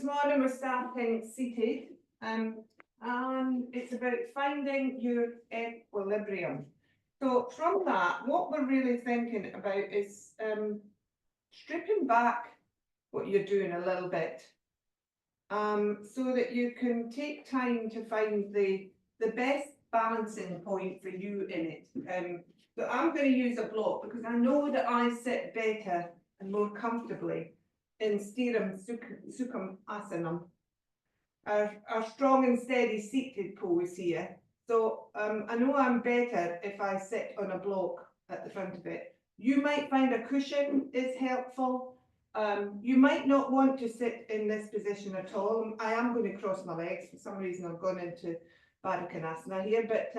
morning we're starting seated, and it's about finding your equilibrium. So from that, what we're really thinking about is stripping back what you're doing a little bit, so that you can take time to find the best balancing point for you in it. So I'm going to use a block because I know that I sit better and more comfortably in Sthiram Sukham Asanam, our strong and steady seated pose here. So I know I'm better if I sit on a block at the front of it. You might find a cushion is helpful. You might not want to sit in this position at all. I am going to cross my legs. For some reason I've gone into Vrkasana here, but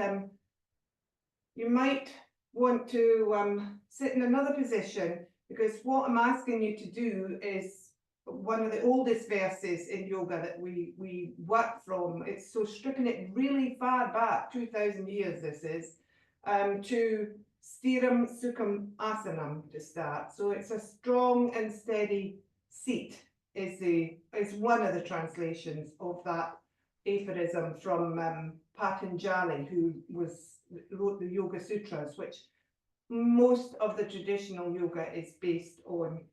you might want to sit in another position, because what I'm asking you to do is one of the oldest verses in yoga that we work from. It's so stripping it really far back, 2,000 years this is, to Sthiram Sukham Asanam to start. So it's a strong and steady seat is one of the translations of that aphorism from Pattanjali, who wrote the Yoga Sutras, which most of the traditional yoga is based on.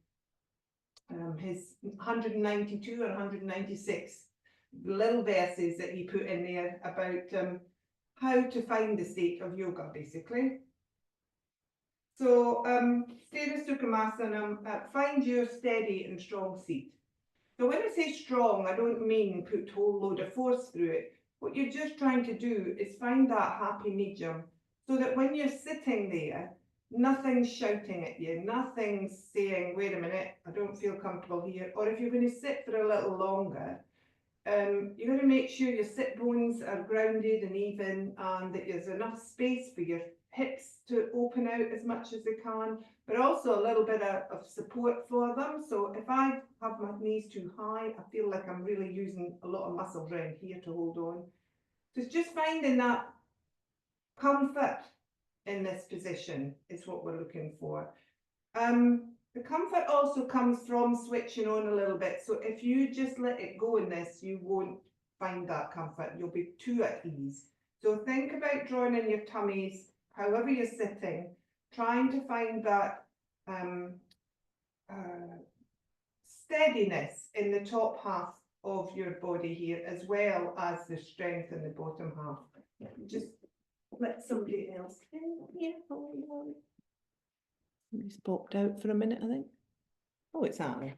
His 192 or 196 little verses that he put in there about how to find the state of yoga, basically. So, Sthira Sukham Asanam, find your steady and strong seat. So when I say strong, I don't mean put a whole load of force through it. What you're just trying to do is find that happy medium, so that when you're sitting there, nothing's shouting at you, nothing's saying, wait a minute, I don't feel comfortable here. Or if you're going to sit for a little longer, you're going to make sure your sit bones are grounded and even, and that there's enough space for your hips to open out as much as they can, but also a little bit of support for them. So if I have my knees too high, I feel like I'm really using a lot of muscle around here to hold on. So it's just finding that comfort in this position is what we're looking for. The comfort also comes from switching on a little bit. So if you just let it go in this, you won't find that comfort. You'll be too at ease. So think about drawing in your tummies, however you're sitting, trying to find that steadiness in the top half of your body here, as well as the strength in the bottom half. Just let somebody else in here. Hold on. Somebody's popped out for a minute, I think. Oh, it's Ali.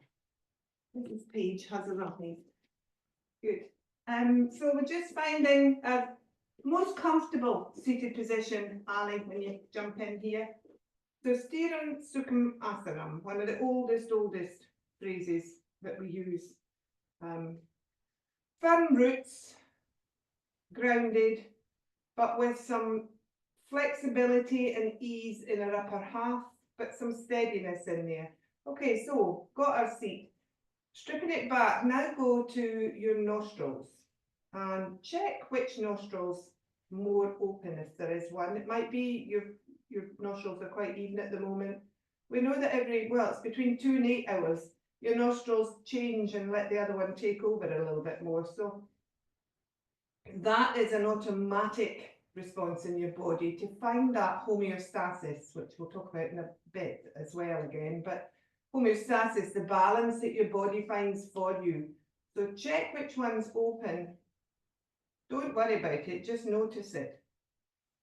This page has a running. Good. So we're just finding a most comfortable seated position, Ali, when you jump in here. So Sthiram Sukham Asanam, one of the oldest phrases that we use. Firm roots, grounded, but with some flexibility and ease in our upper half, but some steadiness in there. Okay, so got our seat. Stripping it back, now go to your nostrils and check which nostrils more open, if there is one. It might be your nostrils are quite even at the moment. We know that it's between 2 and 8 hours, your nostrils change and let the other one take over a little bit more. So that is an automatic response in your body to find that homeostasis, which we'll talk about in a bit as well again. But homeostasis, the balance that your body finds for you. So check which one's open. Don't worry about it, just notice it.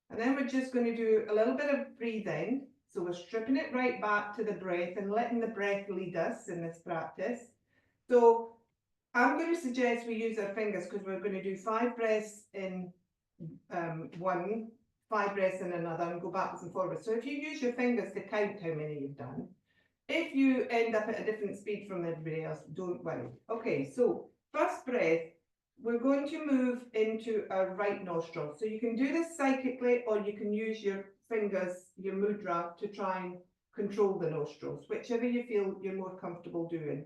And then we're just going to do a little bit of breathing. So we're stripping it right back to the breath and letting the breath lead us in this practice. So I'm going to suggest we use our fingers, because we're going to do 5 breaths in one, 5 breaths in another, and go backwards and forwards. So if you use your fingers to count how many you've done, if you end up at a different speed from everybody else, don't worry. Okay, so first breath, we're going to move into our right nostril. So you can do this psychically, or you can use your fingers, your mudra, to try and control the nostrils, whichever you feel you're more comfortable doing.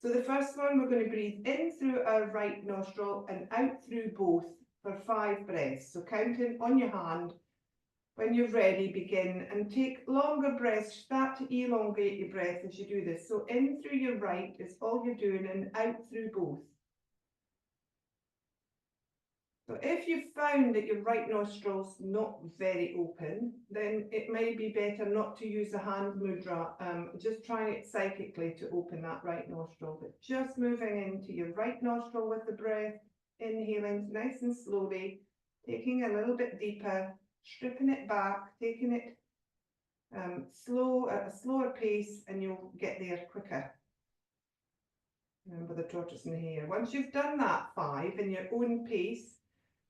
So the first one, we're going to breathe in through our right nostril and out through both for 5 breaths. So counting on your hand, When you're ready, begin and take longer breaths. Start to elongate your breath as you do this. So in through your right is all you're doing and out through both. So if you've found that your right nostril's not very open, then it may be better not to use the hand mudra. Just try it psychically to open that right nostril, but just moving into your right nostril with the breath, inhaling nice and slowly, taking a little bit deeper, stripping it back, taking it slow at a slower pace, and you'll get there quicker. Remember the tortoise and the hare. Once you've done that 5 in your own pace,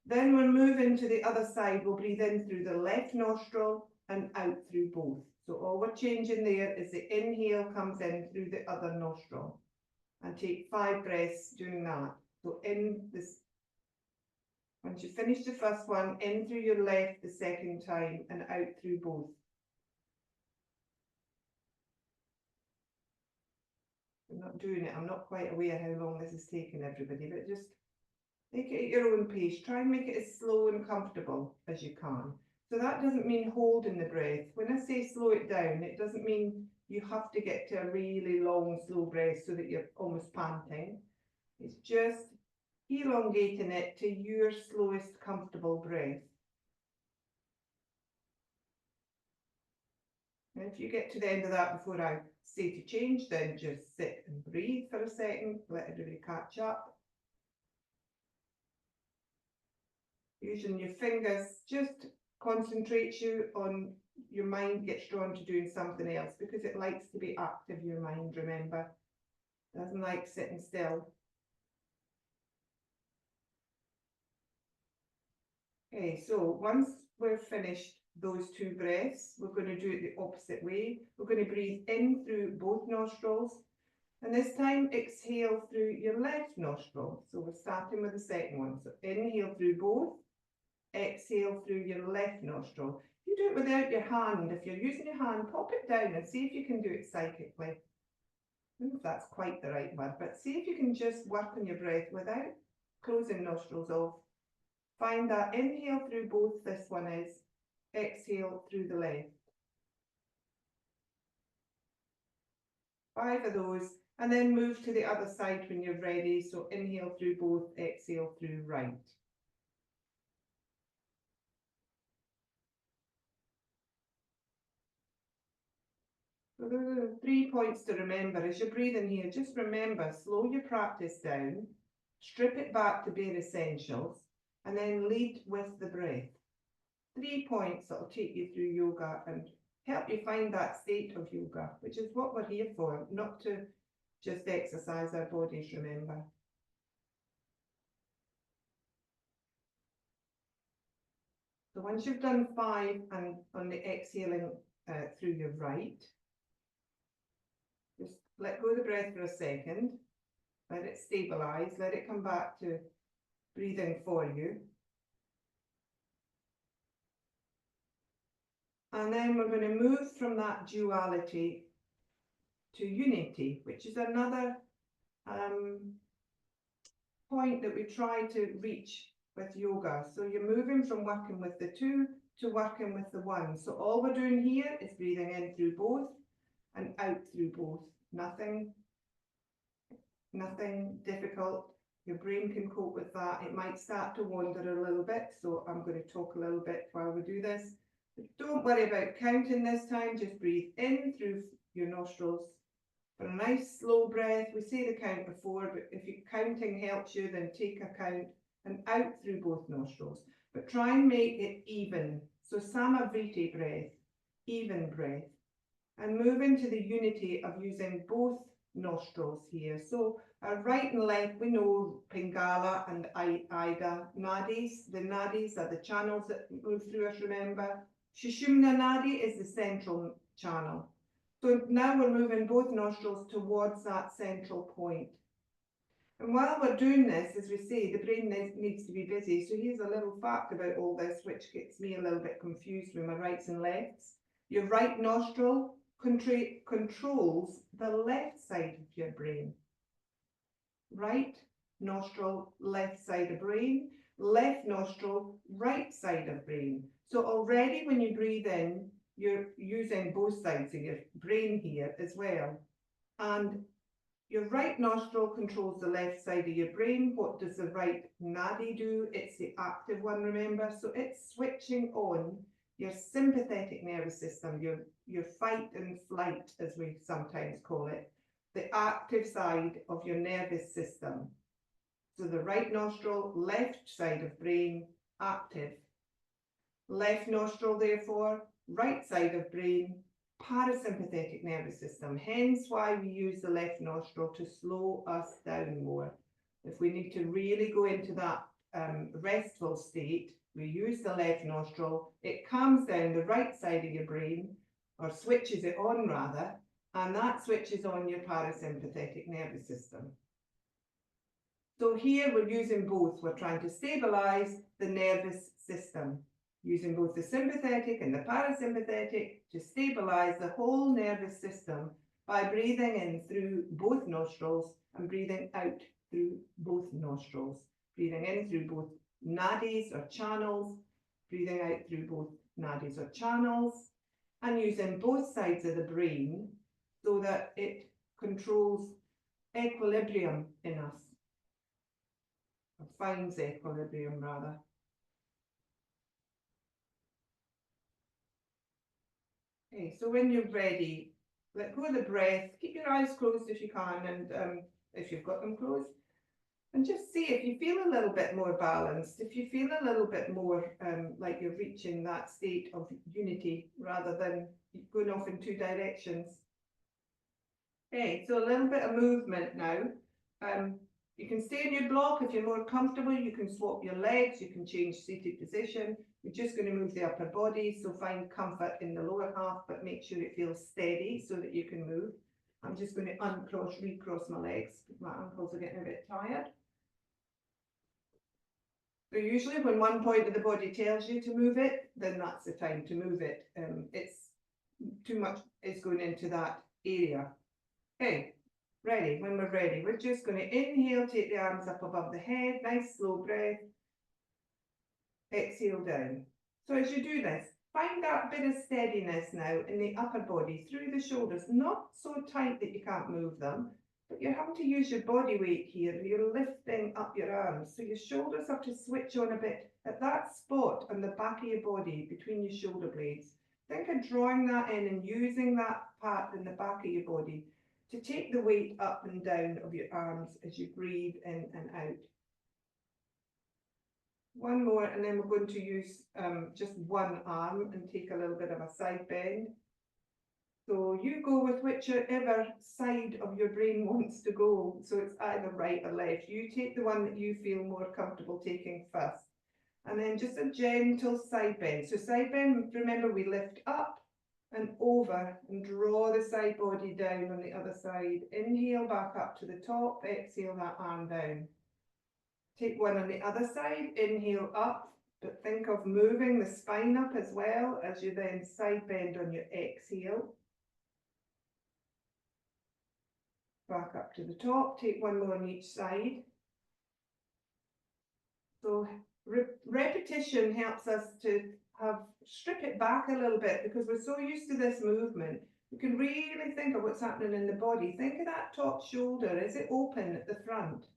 then we'll move into the other side. We'll breathe in through the left nostril and out through both. So all we're changing there is the inhale comes in through the other nostril. And take 5 breaths doing that. So in this, once you finish the first one, in through your left the second time and out through both. I'm not doing it. I'm not quite aware how long this is taking everybody, but just take it at your own pace. Try and make it as slow and comfortable as you can. So that doesn't mean holding the breath. When I say slow it down, it doesn't mean you have to get to a really long, slow breath so that you're almost panting. It's just elongating it to your slowest, comfortable breath. And if you get to the end of that before I say to change, then just sit and breathe for a second, let everybody catch up. Using your fingers just concentrates you on your mind gets drawn to doing something else because it likes to be active, your mind, remember. Doesn't like sitting still. Okay, so once we're finished those 2 breaths, we're going to do it the opposite way. We're going to breathe in through both nostrils, and this time exhale through your left nostril. So we're starting with the second one. So inhale through both, exhale through your left nostril. If you do it without your hand, if you're using your hand, pop it down and see if you can do it psychically. I don't know if that's quite the right word, but see if you can just work on your breath without closing nostrils off. Find that inhale through both, this one is, exhale through the left. 5 of those, and then move to the other side when you're ready. So inhale through both, exhale through right. So there are 3 points to remember as you're breathing here. Just remember, slow your practice down, strip it back to bare essentials, and then lead with the breath. 3 points that will take you through yoga and help you find that state of yoga, which is what we're here for, not to just exercise our bodies, remember. So once you've done 5 and on the exhaling through your right, just let go of the breath for a second, let it stabilize, let it come back to breathing for you. And then we're going to move from that duality to unity, which is another point that we try to reach with yoga. So you're moving from working with the 2 to working with the 1. So all we're doing here is breathing in through both and out through both. Nothing difficult. Your brain can cope with that. It might start to wander a little bit, so I'm going to talk a little bit while we do this. But don't worry about counting this time. Just breathe in through your nostrils for a nice slow breath. We say the count before, but if your counting helps you, then take a count and out through both nostrils. But try and make it even. So Samavriti breath, even breath. And move into the unity of using both nostrils here. So our right and left, we know Pingala and Ida nadis. The nadis are the channels that move through us, remember. Sushumna nadi is the central channel. So now we're moving both nostrils towards that central point. And while we're doing this, as we say, the brain needs to be busy. So here's a little fact about all this, which gets me a little bit confused with my rights and lefts. Your right nostril controls the left side of your brain. Right nostril, left side of brain. Left nostril, right side of brain. So already when you breathe in, you're using both sides of your brain here as well. And your right nostril controls the left side of your brain. What does the right nadi do? It's the active one, remember? So it's switching on your sympathetic nervous system, your fight and flight, as we sometimes call it, the active side of your nervous system. So the right nostril, left side of brain, active. Left nostril, therefore, right side of brain, parasympathetic nervous system. Hence why we use the left nostril to slow us down more. If we need to really go into that restful state, we use the left nostril. It calms down the right side of your brain, or switches it on rather, and that switches on your parasympathetic nervous system. So here we're using both. We're trying to stabilize the nervous system, using both the sympathetic and the parasympathetic to stabilize the whole nervous system by breathing in through both nostrils and breathing out through both nostrils. Breathing in through both nadis or channels, breathing out through both nadis or channels, and using both sides of the brain so that it controls equilibrium in us, or finds equilibrium rather. Okay, so when you're ready, let go of the breath, keep your eyes closed if you can, and if you've got them closed, and just see if you feel a little bit more balanced, if you feel a little bit more like you're reaching that state of unity rather than going off in two directions. Okay, so a little bit of movement now. You can stay in your block if you're more comfortable. You can swap your legs, you can change seated position. We're just going to move the upper body, so find comfort in the lower half, but make sure it feels steady so that you can move. I'm just going to uncross, recross my legs. My ankles are getting a bit tired. So usually when one point of the body tells you to move it, then that's the time to move it. It's too much is going into that area. Okay, ready. When we're ready, we're just going to inhale, take the arms up above the head, nice slow breath. Exhale down. So as you do this, find that bit of steadiness now in the upper body, through the shoulders, not so tight that you can't move them, but you're having to use your body weight here. You're lifting up your arms, so your shoulders have to switch on a bit at that spot on the back of your body between your shoulder blades. Think of drawing that in and using that part in the back of your body to take the weight up and down of your arms as you breathe in and out. One more, and then we're going to use just one arm and take a little bit of a side bend. So you go with whichever side of your brain wants to go. So it's either right or left. You take the one that you feel more comfortable taking first. And then just a gentle side bend. So side bend, remember we lift up and over and draw the side body down on the other side. Inhale back up to the top, exhale that arm down. Take one on the other side, inhale up, but think of moving the spine up as well as you then side bend on your exhale. Back up to the top, take one more on each side. So repetition helps us to strip it back a little bit because we're so used to this movement. You can really think of what's happening in the body. Think of that top shoulder. Is it open at the front?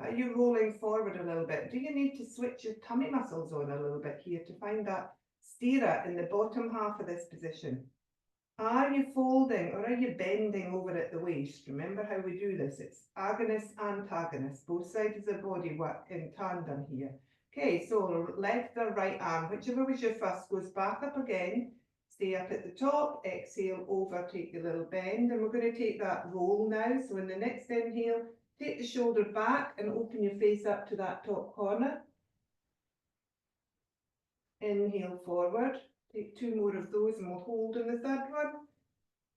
Are you rolling forward a little bit? Do you need to switch your tummy muscles on a little bit here to find that sthira in the bottom half of this position? Are you folding or are you bending over at the waist? Remember how we do this. It's agonist, antagonist. Both sides of the body work in tandem here. Okay, so left or right arm, whichever was your first, goes back up again. Stay up at the top, exhale over, take a little bend, and we're going to take that roll now. So in the next inhale, take the shoulder back and open your face up to that top corner. Inhale forward. Take two more of those and we'll hold in the third one.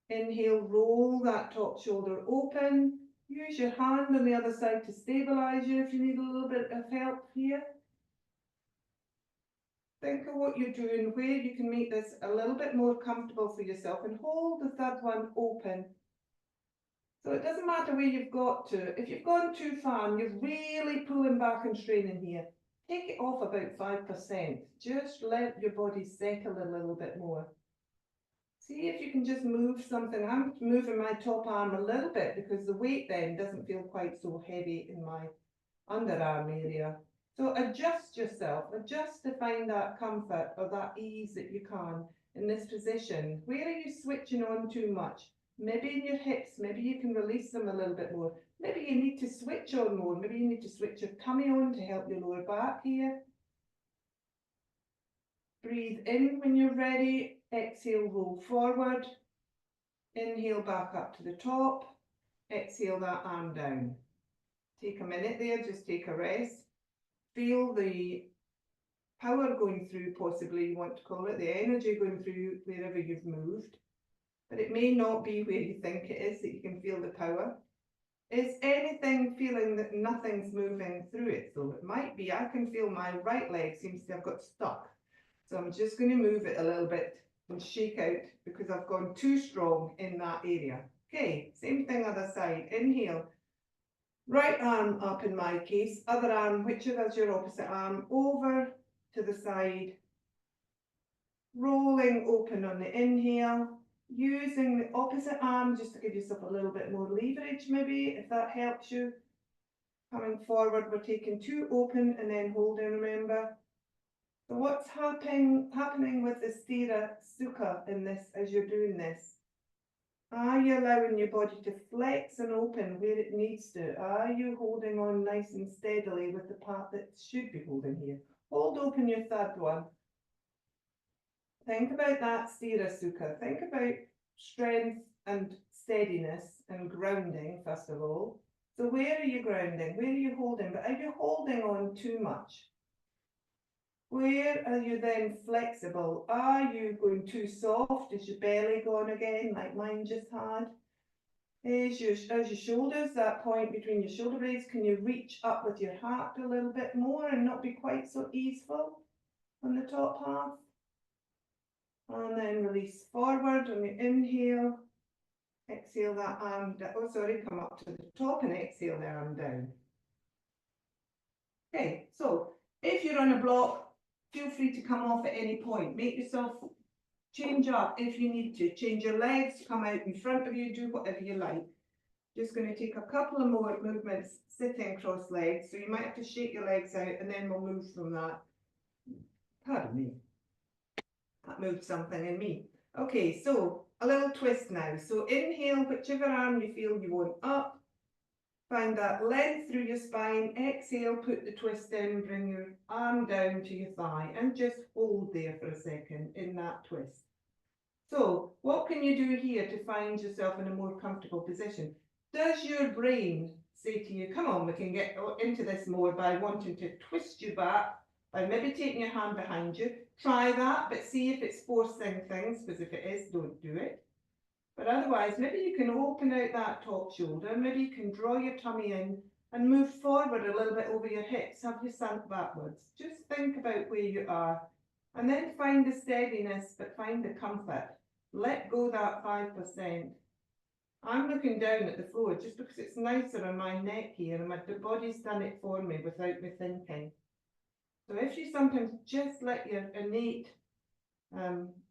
Inhale, roll that top shoulder open. Use your hand on the other side to stabilize you if you need a little bit of help here. Think of what you're doing, where you can make this a little bit more comfortable for yourself, and hold the third one open. So it doesn't matter where you've got to. If you've gone too far and you're really pulling back and straining here, take it off about 5%. Just let your body settle a little bit more. See if you can just move something. I'm moving my top arm a little bit because the weight then doesn't feel quite so heavy in my underarm area. So adjust yourself, adjust to find that comfort or that ease that you can in this position. Where are you switching on too much? Maybe in your hips, maybe you can release them a little bit more. Maybe you need to switch on more. Maybe you need to switch your tummy on to help your lower back here. Breathe in when you're ready. Exhale, roll forward. Inhale back up to the top. Exhale that arm down. Take a minute there, just take a rest. Feel the power going through, possibly you want to call it, the energy going through wherever you've moved. But it may not be where you think it is that you can feel the power. Is anything feeling that nothing's moving through it? So it might be, I can feel my right leg seems to have got stuck. So I'm just going to move it a little bit and shake out because I've gone too strong in that area. Okay, same thing other side. Inhale. Right arm up in my case, other arm, whichever's your opposite arm, over to the side. Rolling open on the inhale. Using the opposite arm just to give yourself a little bit more leverage maybe, if that helps you. Coming forward, we're taking two open and then holding, remember. So what's happening with the Sthira Sukha in this as you're doing this? Are you allowing your body to flex and open where it needs to? Are you holding on nice and steadily with the part that should be holding here? Hold open your third one. Think about that Sthira Sukha. Think about strength and steadiness and grounding, first of all. So where are you grounding? Where are you holding? But are you holding on too much? Where are you then flexible? Are you going too soft? Is your belly gone again, like mine just had? As your shoulders, that point between your shoulder blades, can you reach up with your heart a little bit more and not be quite so easeful on the top half? And then release forward on the inhale. Exhale that arm down. Oh, sorry, come up to the top and exhale the arm down. Okay, so if you're on a block, feel free to come off at any point. Make yourself change up if you need to. Change your legs, come out in front of you, do whatever you like. Just going to take a couple of more movements sitting cross legs. So you might have to shake your legs out and then we'll move from that. Pardon me. That moved something in me. Okay, so a little twist now. So inhale, whichever arm you feel you want up. Find that length through your spine. Exhale, put the twist in, bring your arm down to your thigh and just hold there for a second in that twist. So what can you do here to find yourself in a more comfortable position? Does your brain say to you, come on, we can get into this more by wanting to twist you back, by maybe taking your hand behind you? Try that, but see if it's forcing things, because if it is, don't do it. But otherwise, maybe you can open out that top shoulder, maybe you can draw your tummy in and move forward a little bit over your hips, have you sunk backwards. Just think about where you are and then find the steadiness, but find the comfort. Let go that 5%. I'm looking down at the floor just because it's nicer on my neck here and the body's done it for me without me thinking. So if you sometimes just let your innate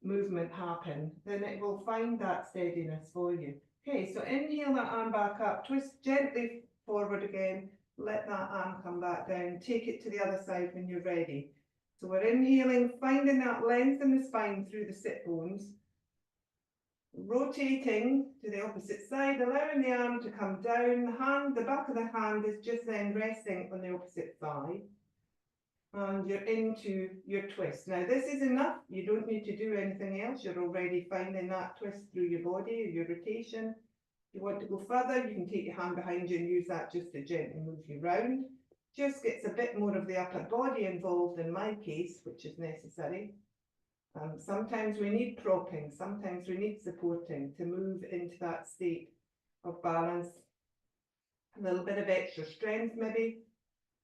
movement happen, then it will find that steadiness for you. Okay, so inhale that arm back up, twist gently forward again, let that arm come back down, take it to the other side when you're ready. So we're inhaling, finding that length in the spine through the sit bones, rotating to the opposite side, allowing the arm to come down, the back of the hand is just then resting on the opposite thigh. And you're into your twist. Now this is enough, you don't need to do anything else, you're already finding that twist through your body, your rotation. If you want to go further, you can take your hand behind you and use that just to gently move you round. Just gets a bit more of the upper body involved in my case, which is necessary. Sometimes we need propping, sometimes we need supporting to move into that state of balance. A little bit of extra strength maybe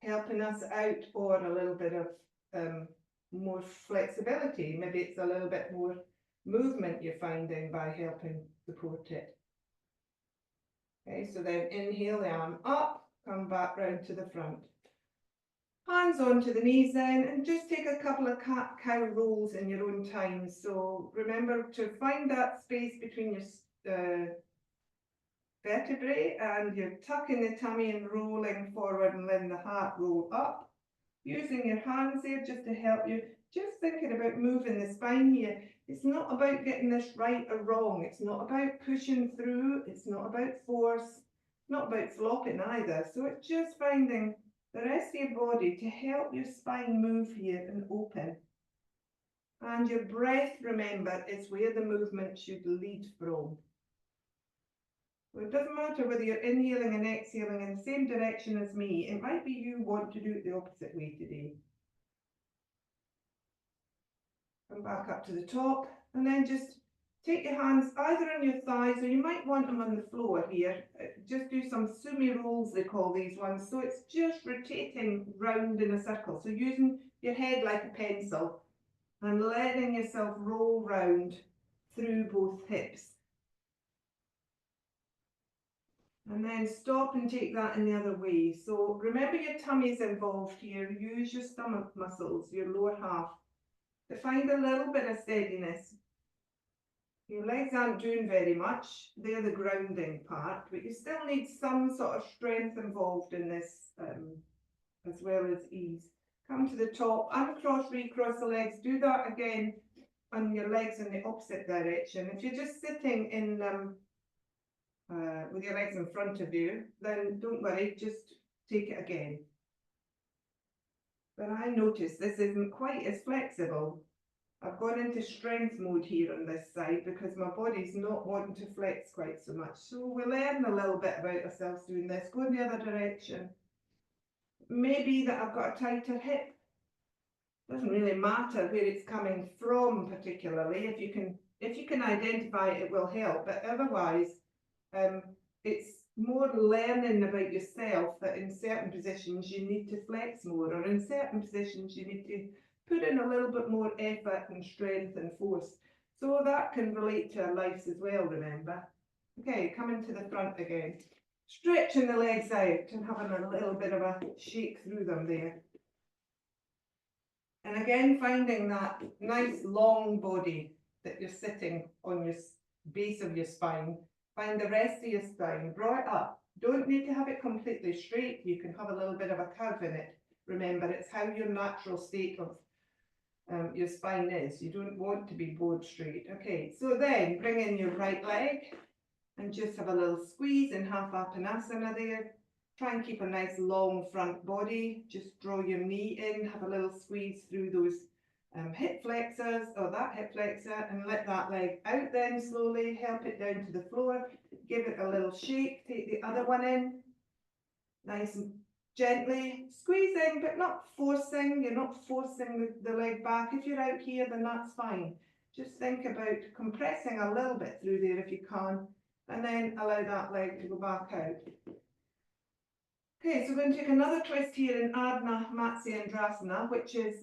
helping us out, or a little bit of more flexibility. Maybe it's a little bit more movement you're finding by helping support it. Okay, so then inhale the arm up, come back round to the front. Hands onto the knees then, and just take a couple of cat-cow rolls in your own time. So remember to find that space between your vertebrae, and you're tucking the tummy and rolling forward and letting the heart roll up. Using your hands there just to help you. Just thinking about moving the spine here. It's not about getting this right or wrong. It's not about pushing through. It's not about force. Not about flopping either. So it's just finding the rest of your body to help your spine move here and open. And your breath, remember, is where the movement should lead from. So it doesn't matter whether you're inhaling and exhaling in the same direction as me. It might be you want to do it the opposite way today. Come back up to the top, and then just take your hands either on your thighs, or you might want them on the floor here. Just do some sumi rolls, they call these ones. So it's just rotating round in a circle. So using your head like a pencil and letting yourself roll round through both hips. And then stop and take that in the other way. So remember your tummy is involved here. Use your stomach muscles, your lower half, to find a little bit of steadiness. Your legs aren't doing very much. They're the grounding part, but you still need some sort of strength involved in this, as well as ease. Come to the top, uncross, recross the legs. Do that again on your legs in the opposite direction. If you're just sitting in with your legs in front of you, then don't worry, just take it again. But I notice this isn't quite as flexible. I've gone into strength mode here on this side because my body's not wanting to flex quite so much. So we'll learn a little bit about ourselves doing this. Go in the other direction. Maybe that I've got a tighter hip. Doesn't really matter where it's coming from particularly. If you can identify it, it will help. But otherwise, it's more learning about yourself, that in certain positions you need to flex more, or in certain positions you need to put in a little bit more effort and strength and force. So that can relate to our lives as well, remember. Okay, coming to the front again. Stretching the legs out and having a little bit of a shake through them there. And again, finding that nice long body that you're sitting on your base of your spine. Find the rest of your spine, draw it up. Don't need to have it completely straight. You can have a little bit of a curve in it. Remember, it's how your natural state of your spine is. You don't want to be bowed straight. Okay, so then bring in your right leg and just have a little squeeze in half Appanasana there. Try and keep a nice long front body. Just draw your knee in, have a little squeeze through those hip flexors, or that hip flexor, and let that leg out then slowly. Help it down to the floor. Give it a little shake. Take the other one in. Nice and gently squeezing, but not forcing. You're not forcing the leg back. If you're out here, then that's fine. Just think about compressing a little bit through there if you can, and then allow that leg to go back out. Okay, so we're going to take another twist here in Ardha Matsyendrasana, which is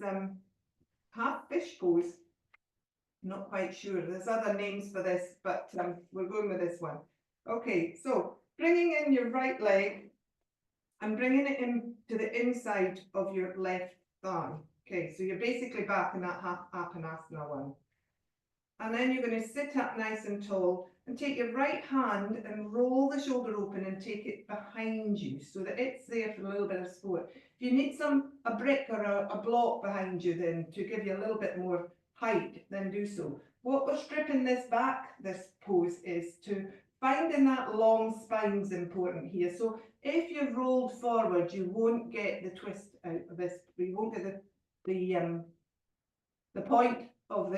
half fish pose. Not quite sure. There's other names for this, but we're going with this one. Okay, so bringing in your right leg and bringing it in to the inside of your left thigh. Okay, so you're basically back in that half Appanasana one. And then you're going to sit up nice and tall and take your right hand and roll the shoulder open and take it behind you so that it's there for a little bit of support. If you need a brick or a block behind you then to give you a little bit more height, then do so. What we're stripping this back, this pose, is to finding that long spine's important here. So if you've rolled forward, you won't get the twist out of this. You won't get the point of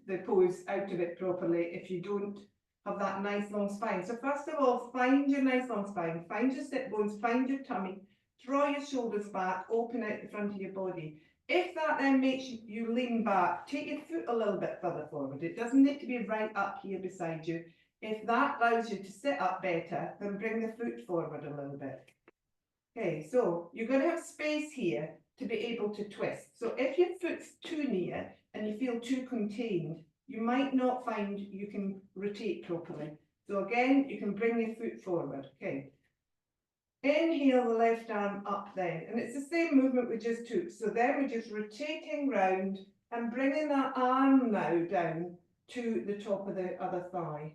the pose out of it properly if you don't have that nice long spine. So first of all, find your nice long spine, find your sit bones, find your tummy, draw your shoulders back, open out the front of your body. If that then makes you lean back, take your foot a little bit further forward. It doesn't need to be right up here beside you. If that allows you to sit up better, then bring the foot forward a little bit. Okay, so you're going to have space here to be able to twist. So if your foot's too near and you feel too contained, you might not find you can rotate properly. So again, you can bring your foot forward. Okay. Inhale the left arm up then, and it's the same movement we just took. So then we're just rotating round and bringing that arm now down to the top of the other thigh.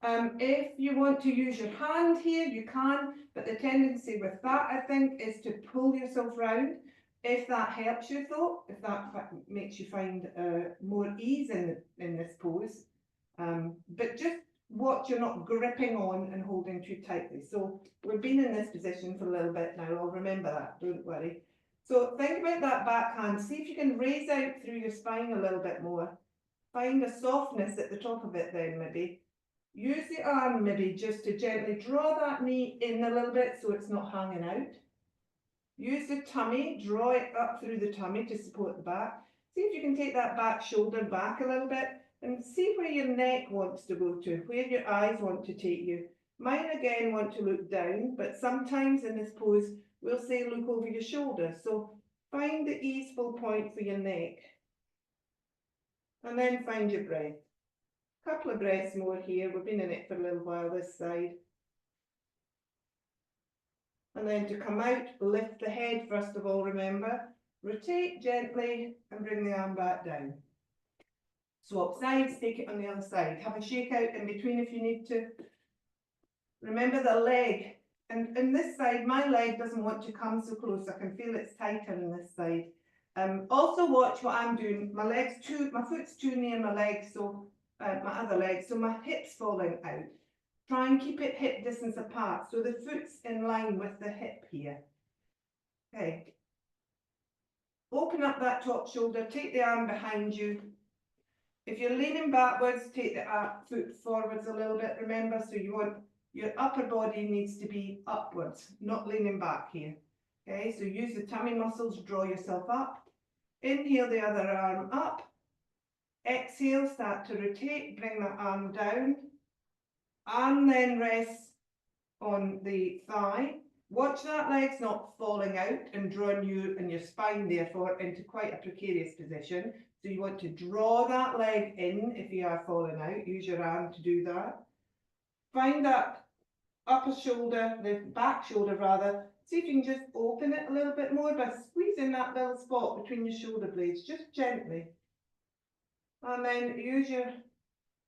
If you want to use your hand here, you can, but the tendency with that, I think, is to pull yourself round. If that helps you though, if that makes you find more ease in this pose, but just watch you're not gripping on and holding too tightly. So we've been in this position for a little bit now, I'll remember that, don't worry. So think about that back hand, see if you can raise out through your spine a little bit more. Find a softness at the top of it then maybe. Use the arm maybe just to gently draw that knee in a little bit so it's not hanging out. Use the tummy, draw it up through the tummy to support the back. See if you can take that back shoulder back a little bit and see where your neck wants to go to, where your eyes want to take you. Mine again want to look down, but sometimes in this pose we'll say look over your shoulder. So find the easeful point for your neck. And then find your breath. Couple of breaths more here. We've been in it for a little while this side. And then to come out, lift the head first of all, remember. Rotate gently and bring the arm back down. Swap sides, take it on the other side. Have a shake out in between if you need to. Remember the leg. And in this side, my leg doesn't want to come so close. I can feel it's tighter on this side. Also watch what I'm doing. My foot's too near my leg, so my other leg, so my hip's falling out. Try and keep it hip distance apart, so the foot's in line with the hip here. Okay. Open up that top shoulder, take the arm behind you. If you're leaning backwards, take the foot forwards a little bit, remember, so you want your upper body needs to be upwards, not leaning back here. Okay, so use the tummy muscles, draw yourself up. Inhale the other arm up. Exhale, start to rotate, bring that arm down. Arm then rests on the thigh. Watch that leg's not falling out and drawing you and your spine therefore into quite a precarious position. So you want to draw that leg in if you are falling out. Use your arm to do that. Find that upper shoulder, the back shoulder rather. See if you can just open it a little bit more by squeezing that little spot between your shoulder blades, just gently. And then use your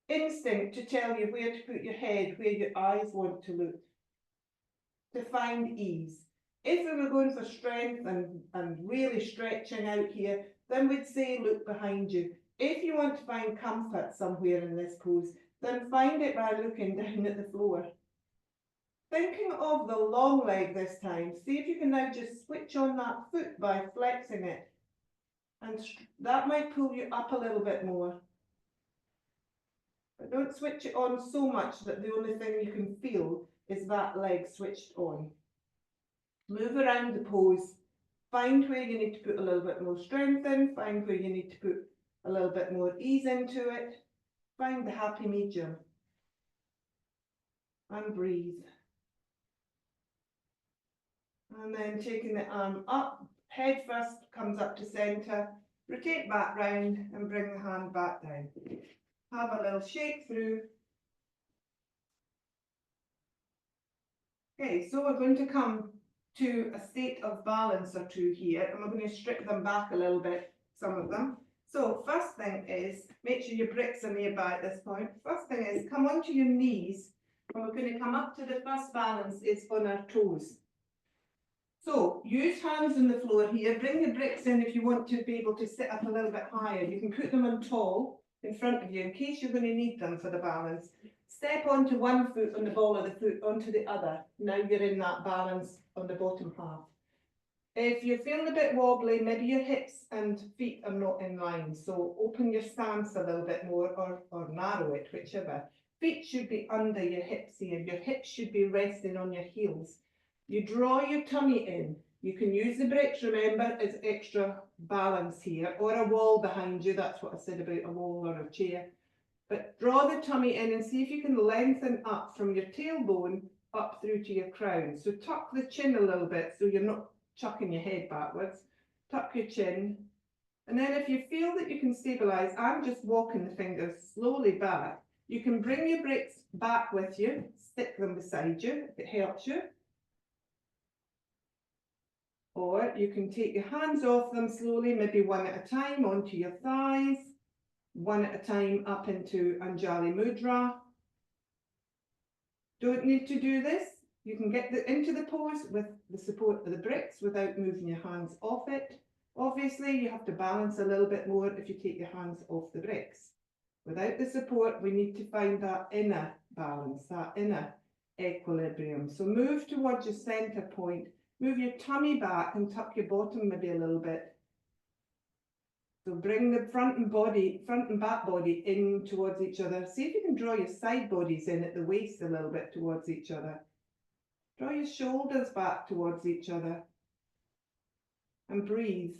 instinct to tell you where to put your head, where your eyes want to look, to find ease. If we were going for strength and really stretching out here, then we'd say look behind you. If you want to find comfort somewhere in this pose, then find it by looking down at the floor. Thinking of the long leg this time, see if you can now just switch on that foot by flexing it. And that might pull you up a little bit more. But don't switch it on so much that the only thing you can feel is that leg switched on. Move around the pose. Find where you need to put a little bit more strength in. Find where you need to put a little bit more ease into it. Find the happy medium. And breathe. And then taking the arm up, head first comes up to centre. Rotate back round and bring the hand back down. Have a little shake through. Okay, so we're going to come to a state of balance or two here, and we're going to strip them back a little bit, some of them. So first thing is, make sure your bricks are nearby at this point. First thing is, come onto your knees, and we're going to come up to the first balance is on our toes. So use hands on the floor here, bring the bricks in if you want to be able to sit up a little bit higher. You can put them on tall in front of you in case you're going to need them for the balance. Step onto one foot on the ball of the foot, onto the other. Now you're in that balance on the bottom half. If you're feeling a bit wobbly, maybe your hips and feet are not in line, so open your stance a little bit more or narrow it, whichever. Feet should be under your hips here. Your hips should be resting on your heels. You draw your tummy in. You can use the bricks, remember, as extra balance here, or a wall behind you. That's what I said about a wall or a chair. But draw the tummy in and see if you can lengthen up from your tailbone up through to your crown. So tuck the chin a little bit so you're not chucking your head backwards. Tuck your chin. And then if you feel that you can stabilise, I'm just walking the fingers slowly back. You can bring your bricks back with you, stick them beside you if it helps you. you can take your hands off them slowly, maybe one at a time onto your thighs, one at a time up into Anjali Mudra. Don't need to do this. You can get into the pose with the support of the bricks without moving your hands off it. Obviously, you have to balance a little bit more if you take your hands off the bricks. Without the support, we need to find that inner balance, that inner equilibrium. So move towards your center point, move your tummy back and tuck your bottom maybe a little bit. So bring the front and back body in towards each other. See if you can draw your side bodies in at the waist a little bit towards each other. Draw your shoulders back towards each other. And breathe.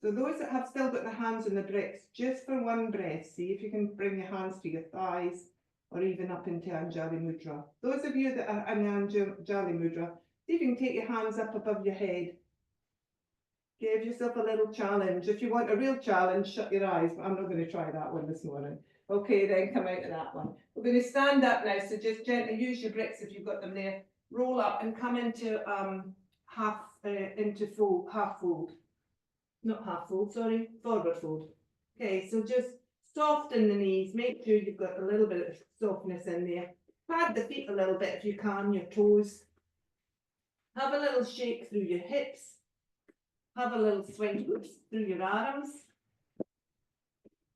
So those that have still got their hands on the bricks, just for one breath, see if you can bring your hands to your thighs or even up into Anjali Mudra. Those of you that are in Anjali Mudra, see if you can take your hands up above your head. Give yourself a little challenge. If you want a real challenge, shut your eyes, but I'm not going to try that one this morning. Okay, then come out of that one. We're going to stand up now, so just gently use your bricks if you've got them there. Roll up and come into half fold. Not half fold, sorry, forward fold. Okay, so just soften the knees. Make sure you've got a little bit of softness in there. Pad the feet a little bit if you can, your toes. Have a little shake through your hips. Have a little swing through your arms.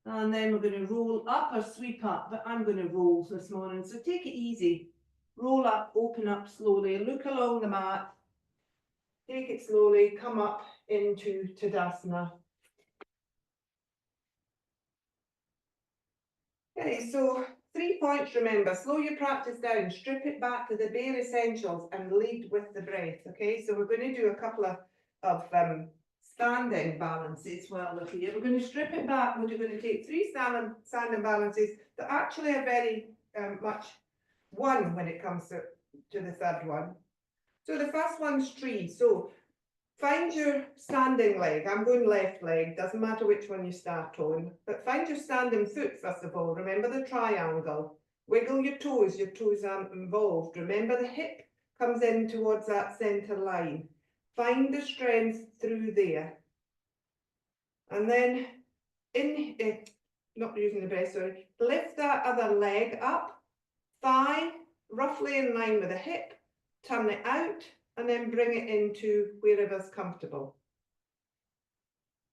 And then we're going to roll up or sweep up, but I'm going to roll this morning. So take it easy. Roll up, open up slowly, look along the mat. Take it slowly, come up into Tadasana. Okay, so 3 points, remember, slow your practice down, strip it back to the bare essentials and lead with the breath. Okay, so we're going to do a couple of standing balances while we're here. We're going to strip it back. We're going to take 3 standing balances that actually are very much one when it comes to the third one. So the first one's tree. So find your standing leg. I'm going left leg, doesn't matter which one you start on, but find your standing foot first of all. Remember the triangle. Wiggle your toes aren't involved. Remember the hip comes in towards that centre line. Find the strength through there. And then, not using the breath, sorry, lift that other leg up, thigh roughly in line with the hip, turn it out, and then bring it into wherever's comfortable.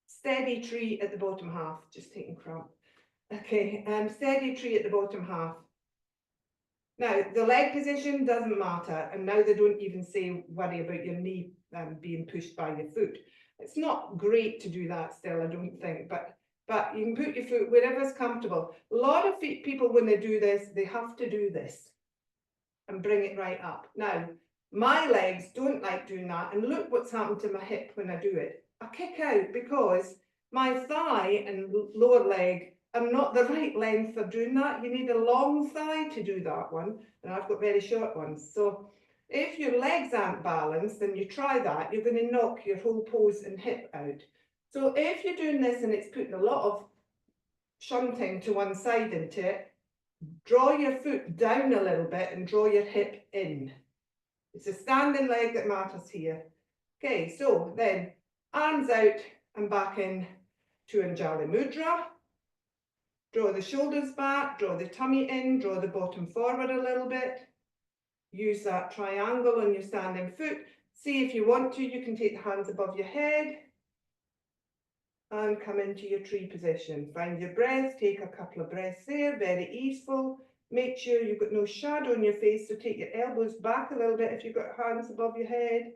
Steady tree at the bottom half, just taking cramp. Okay, steady tree at the bottom half. Now, the leg position doesn't matter, and now they don't even say worry about your knee being pushed by your foot. It's not great to do that still, I don't think, but you can put your foot wherever's comfortable. A lot of people, when they do this, they have to do this and bring it right up. Now, my legs don't like doing that, and look what's happened to my hip when I do it. I kick out because my thigh and lower leg are not the right length for doing that. You need a long thigh to do that one, and I've got very short ones. So if your legs aren't balanced and you try that, you're going to knock your whole pose and hip out. So if you're doing this and it's putting a lot of shunting to one side into it, draw your foot down a little bit and draw your hip in. It's a standing leg that matters here. Okay, so then arms out and back in to Anjali Mudra. Draw the shoulders back, draw the tummy in, draw the bottom forward a little bit. Use that triangle on your standing foot. See if you want to, you can take the hands above your head and come into your tree position. Find your breath, take a couple of breaths there, very easeful. Make sure you've got no shadow on your face, so take your elbows back a little bit if you've got hands above your head.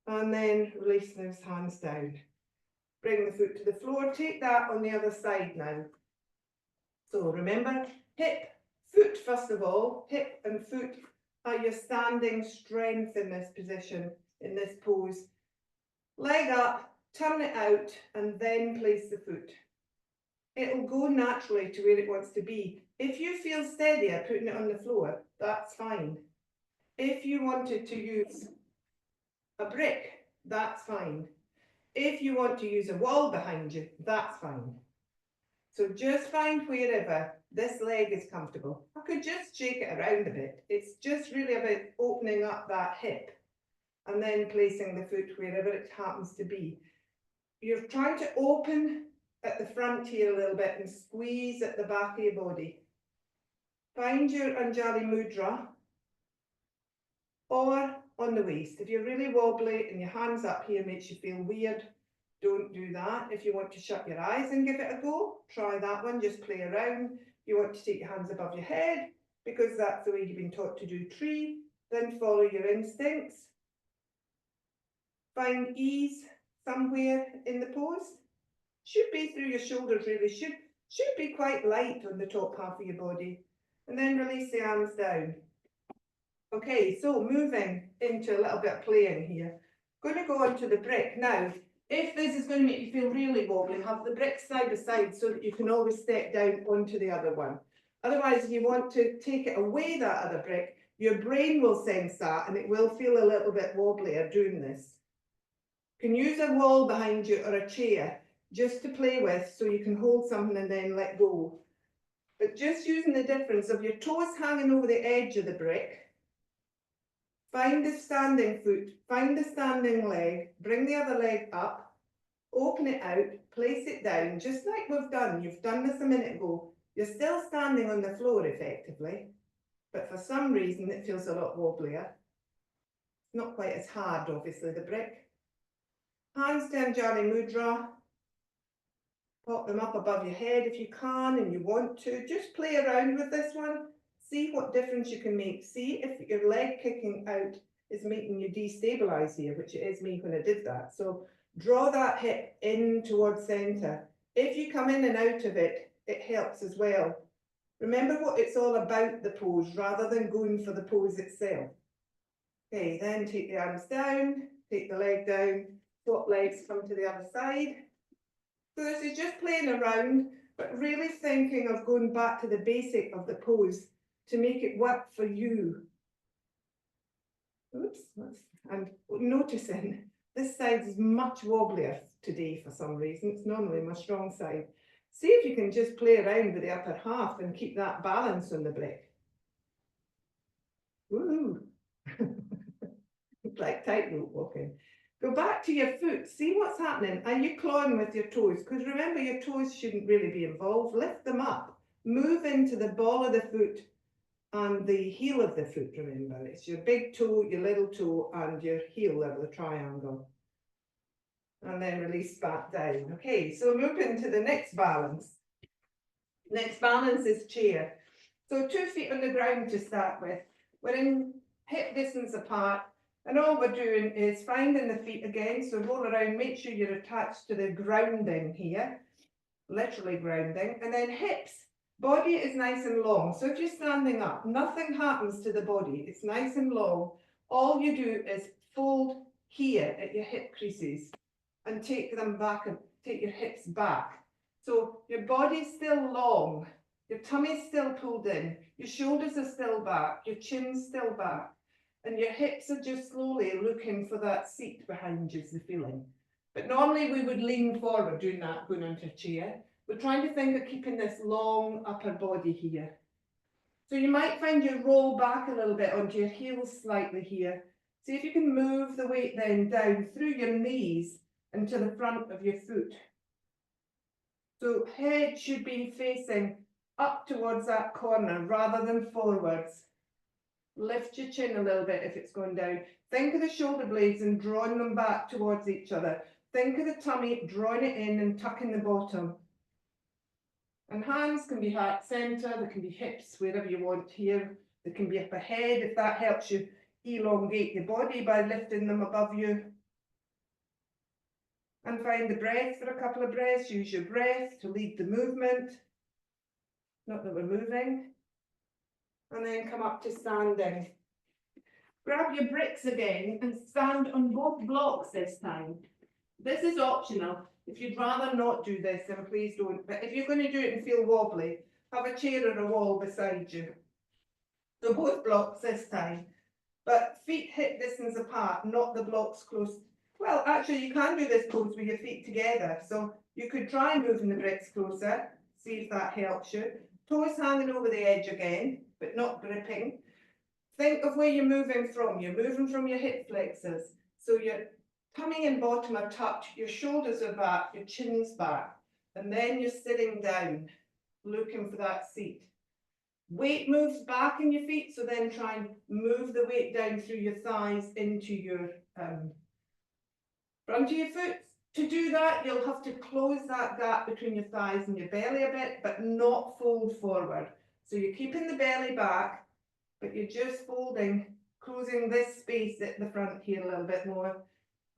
And then release those hands down. Bring the foot to the floor, take that on the other side now. So remember, hip, foot first of all, hip and foot are your standing strength in this position, in this pose. Leg up, turn it out, and then place the foot. It'll go naturally to where it wants to be. If you feel steadier putting it on the floor, that's fine. If you wanted to use a brick, that's fine. If you want to use a wall behind you, that's fine. So just find wherever this leg is comfortable. I could just shake it around a bit. It's just really about opening up that hip. and then placing the foot wherever it happens to be. You're trying to open at the front here a little bit and squeeze at the back of your body. Find your Anjali Mudra or on the waist. If you're really wobbly and your hands up here makes you feel weird, don't do that. If you want to shut your eyes and give it a go, try that one, just play around. If you want to take your hands above your head, because that's the way you've been taught to do tree, then follow your instincts. Find ease somewhere in the pose. Should be through your shoulders, really. Should be quite light on the top half of your body. And then release the arms down. Okay, so moving into a little bit of playing here. Going to go onto the brick. Now, if this is going to make you feel really wobbly, have the brick side by side so that you can always step down onto the other one. Otherwise, if you want to take it away, that other brick, your brain will sense that and it will feel a little bit wobblier doing this. You can use a wall behind you or a chair just to play with so you can hold something and then let go. But just using the difference of your toes hanging over the edge of the brick, find the standing foot, find the standing leg, bring the other leg up, open it out, place it down, just like we've done. You've done this a minute ago. You're still standing on the floor effectively, but for some reason it feels a lot wobblier. Not quite as hard, obviously, the brick. Hands to Anjali Mudra. Pop them up above your head if you can and you want to. Just play around with this one. See what difference you can make. See if your leg kicking out is making you destabilize here, which it is me when I did that. So draw that hip in towards center. If you come in and out of it, it helps as well. Remember what it's all about, the pose, rather than going for the pose itself. Okay, then take the arms down, take the leg down, swap legs, come to the other side. So this is just playing around, but really thinking of going back to the basic of the pose to make it work for you. Oops, and noticing this side is much wobblier today for some reason. It's normally my strong side. See if you can just play around with the upper half and keep that balance on the brick. Woo! It's like tightrope walking. Go back to your foot, see what's happening. Are you clawing with your toes? Because remember, your toes shouldn't really be involved. Lift them up. Move into the ball of the foot and the heel of the foot, remember. It's your big toe, your little toe, and your heel of the triangle. And then release back down. Okay, so move into the next balance. Next balance is chair. So 2 feet on the ground to start with. We're in hip distance apart. And all we're doing is finding the feet again, so roll around, make sure you're attached to the grounding here, literally grounding, and then hips. Body is nice and long, so if you're standing up, nothing happens to the body, it's nice and long. All you do is fold here at your hip creases and take them back and take your hips back. So your body's still long, your tummy's still pulled in, your shoulders are still back, your chin's still back. And your hips are just slowly looking for that seat behind you, is the feeling. But normally we would lean forward doing that, going onto a chair. We're trying to think of keeping this long upper body here. So you might find you roll back a little bit onto your heels slightly here. See if you can move the weight then down through your knees and to the front of your foot. So head should be facing up towards that corner rather than forwards. Lift your chin a little bit if it's going down. Think of the shoulder blades and drawing them back towards each other. Think of the tummy, drawing it in and tucking the bottom. And hands can be heart center, they can be hips, wherever you want here. They can be up ahead if that helps you elongate your body by lifting them above you. And find the breath for a couple of breaths. Use your breath to lead the movement. Not that we're moving. And then come up to standing. Grab your bricks again and stand on both blocks this time. This is optional. If you'd rather not do this, then please don't. But if you're going to do it and feel wobbly, have a chair or a wall beside you. So both blocks this time. But feet hip distance apart, not the blocks close. Well, actually, you can do this pose with your feet together. So you could try moving the bricks closer, see if that helps you. Toes hanging over the edge again, but not gripping. think of where you're moving from. You're moving from your hip flexors. So your tummy and bottom are touched, your shoulders are back, your chin's back. And then you're sitting down, looking for that seat. Weight moves back in your feet, so then try and move the weight down through your thighs into your front of your foot. To do that, you'll have to close that gap between your thighs and your belly a bit, but not fold forward. So you're keeping the belly back, but you're just folding, closing this space at the front here a little bit more.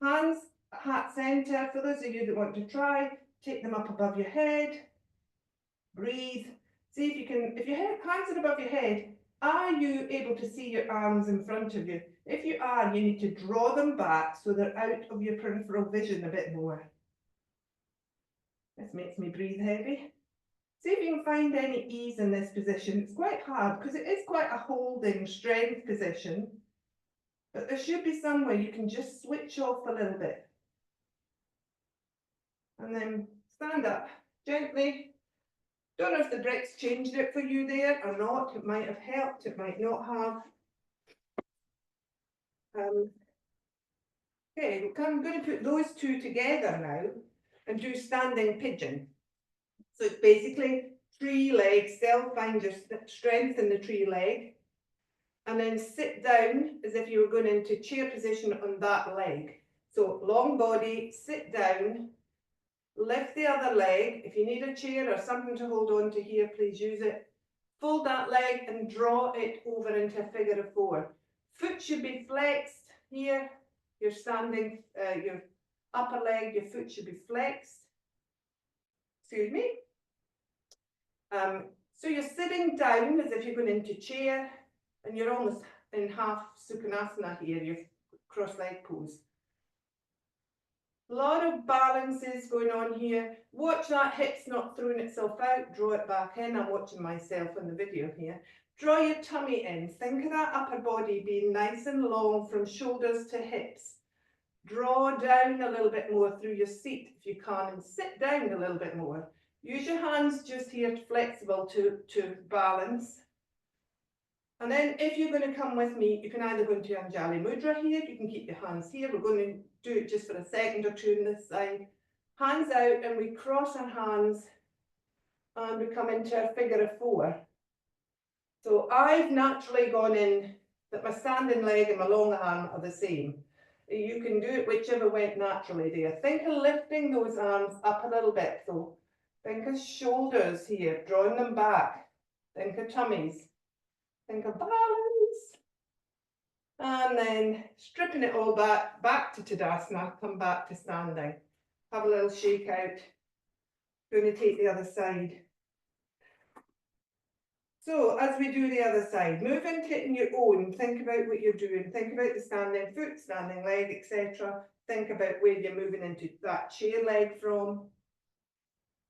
Hands heart center. For those of you that want to try, take them up above your head. Breathe. See if you can, if your hands are above your head, are you able to see your arms in front of you? If you are, you need to draw them back so they're out of your peripheral vision a bit more. This makes me breathe heavy. See if you can find any ease in this position. It's quite hard because it is quite a holding strength position, but there should be somewhere you can just switch off a little bit. And then stand up gently. Don't know if the bricks changed it for you there or not. It might have helped, it might not have. Okay, I'm going to put those two together now and do standing pigeon. So it's basically tree leg, still find your strength in the tree leg, and then sit down as if you were going into chair position on that leg. So long body, sit down, lift the other leg. If you need a chair or something to hold on to here, please use it. Fold that leg and draw it over into a figure of four. Foot should be flexed here. You're standing, your upper leg, your foot should be flexed. Excuse me. So you're sitting down as if you're going into chair, and you're almost in half Utkatasana here, your cross-leg pose. A lot of balances going on here. Watch that hips not throwing itself out, draw it back in. I'm watching myself in the video here. Draw your tummy in. Think of that upper body being nice and long from shoulders to hips. Draw down a little bit more through your seat if you can, and sit down a little bit more. Use your hands just here flexible to balance. And then if you're going to come with me, you can either go into Anjali Mudra here, you can keep your hands here. We're going to do it just for a second or two on this side. Hands out, and we cross our hands and we come into a figure of four. So I've naturally gone in that my standing leg and my long arm are the same. You can do it whichever went naturally there. Think of lifting those arms up a little bit. So think of shoulders here, drawing them back. Think of tummies. Think of balance. And then stripping it all back to Tadasana, come back to standing. Have a little shake out. Going to take the other side. So as we do the other side, move into it on your own. Think about what you're doing. Think about the standing foot, standing leg, etc. Think about where you're moving into that chair leg from.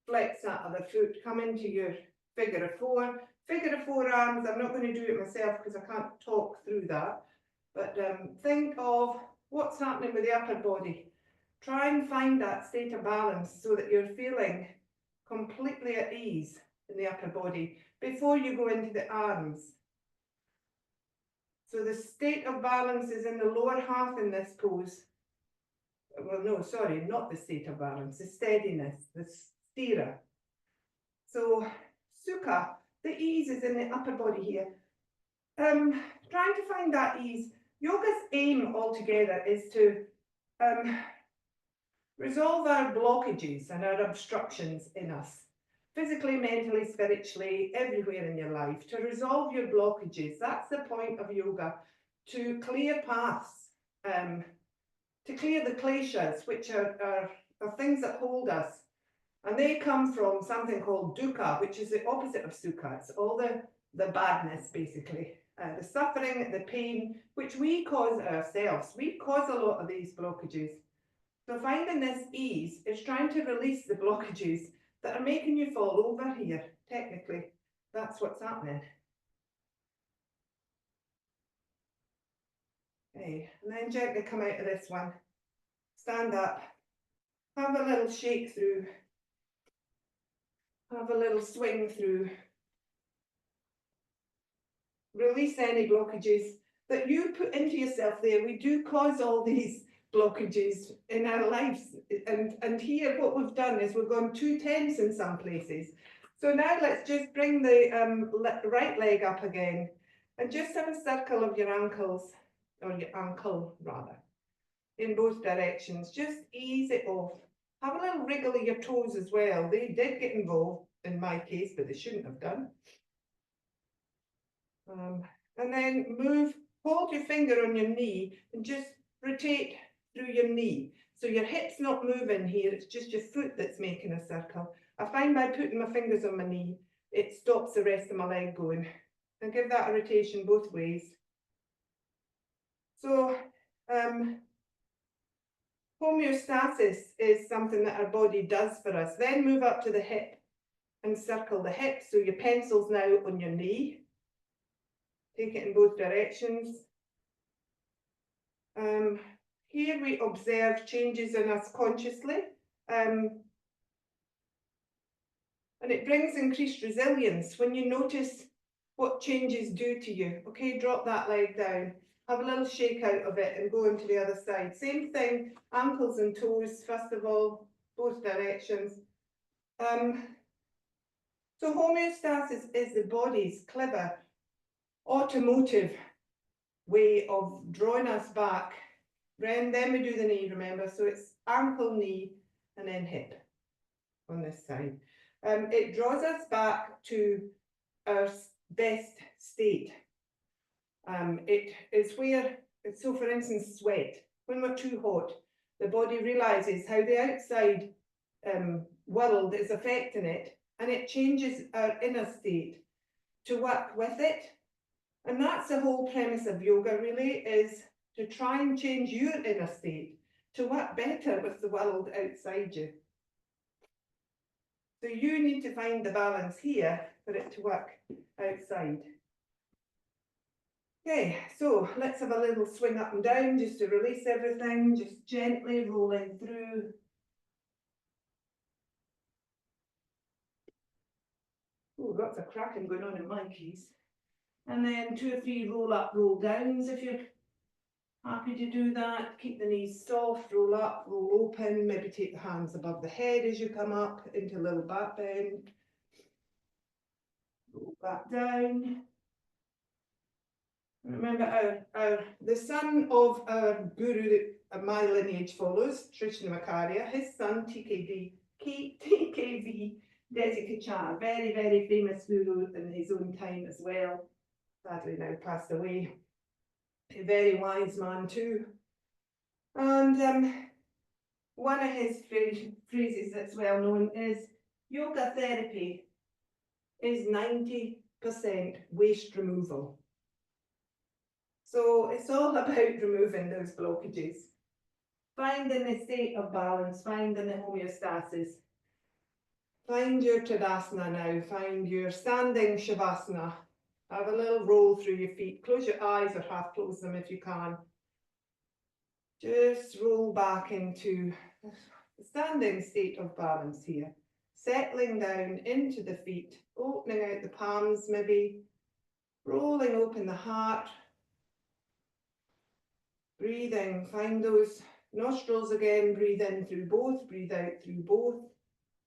Flex that other foot. Come into your figure of four. Figure of four arms. I'm not going to do it myself because I can't talk through that. But think of what's happening with the upper body. Try and find that state of balance so that you're feeling completely at ease in the upper body before you go into the arms. So the state of balance is in the lower half in this pose. Well, no, sorry, not the state of balance, the steadiness, the Sthira. So Sukha, the ease is in the upper body here. Trying to find that ease. Yoga's aim altogether is to resolve our blockages and our obstructions in us. Physically, mentally, spiritually, everywhere in your life, to resolve your blockages. That's the point of yoga, to clear paths, to clear the Kleshas, which are things that hold us. And they come from something called dukkha, which is the opposite of sukha. It's all the badness, basically. The suffering, the pain, which we cause ourselves. We cause a lot of these blockages. So finding this ease is trying to release the blockages that are making you fall over here, technically. That's what's happening. Okay, and then gently come out of this one. Stand up. Have a little shake through. Have a little swing through. release any blockages that you put into yourself there. We do cause all these blockages in our lives. And here what we've done is we've gone 2 tenths in some places. So now let's just bring the right leg up again and just have a circle of your ankles, or your ankle rather, in both directions. Just ease it off. Have a little wriggle of your toes as well. They did get involved in my case, but they shouldn't have done. And then hold your finger on your knee and just rotate through your knee. So your hip's not moving here, it's just your foot that's making a circle. I find by putting my fingers on my knee, it stops the rest of my leg going. And give that a rotation both ways. So, homeostasis is something that our body does for us. Then move up to the hip and circle the hip. So your pencil's now on your knee. Take it in both directions. Here we observe changes in us consciously. And it brings increased resilience when you notice what changes do to you. Okay, drop that leg down. Have a little shake out of it and go into the other side. Same thing, ankles and toes, first of all, both directions. So homeostasis is the body's clever automotive way of drawing us back. Then we do the knee, remember, so it's ankle, knee, and then hip on this side. It draws us back to our best state. It is where, so for instance, sweat. When we're too hot, the body realizes how the outside world is affecting it, and it changes our inner state to work with it. And that's the whole premise of yoga, really, is to try and change your inner state to work better with the world outside you. So you need to find the balance here for it to work outside. Okay, so let's have a little swing up and down just to release everything, just gently rolling through. Oh, lots of cracking going on in my case. And then 2 or 3 roll up, roll downs if you're happy to do that. Keep the knees soft, roll up, roll open, maybe take the hands above the head as you come up into a little back bend. Roll back down. Remember, the son of our guru that my lineage follows, Krishnamacharya, his son TKV, Desikachar, very, very famous guru in his own time as well, sadly now passed away. A very wise man too. And one of his phrases that's well known is, yoga therapy is 90% waste removal. So it's all about removing those blockages, finding a state of balance, finding the homeostasis. Find your Tadasana now, find your standing Shavasana. Have a little roll through your feet, close your eyes or half close them if you can. Just roll back into the standing state of balance here. Settling down into the feet, opening out the palms maybe, rolling open the heart. Breathing, find those nostrils again, breathe in through both, breathe out through both.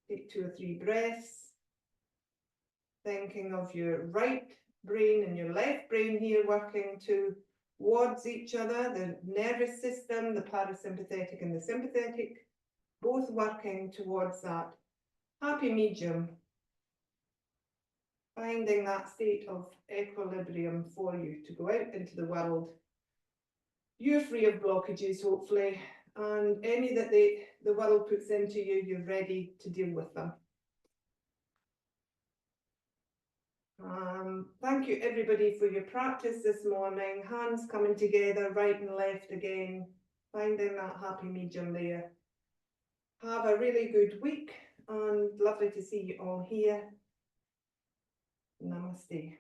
Take 2 or 3 breaths. Thinking of your right brain and your left brain here working towards each other, the nervous system, the parasympathetic and the sympathetic, both working towards that happy medium. Finding that state of equilibrium for you to go out into the world. You're free of blockages, hopefully, and any that the world puts into you, you're ready to deal with them. Thank you everybody for your practice this morning. Hands coming together, right and left again, finding that happy medium there. Have a really good week and lovely to see you all here. Namaste.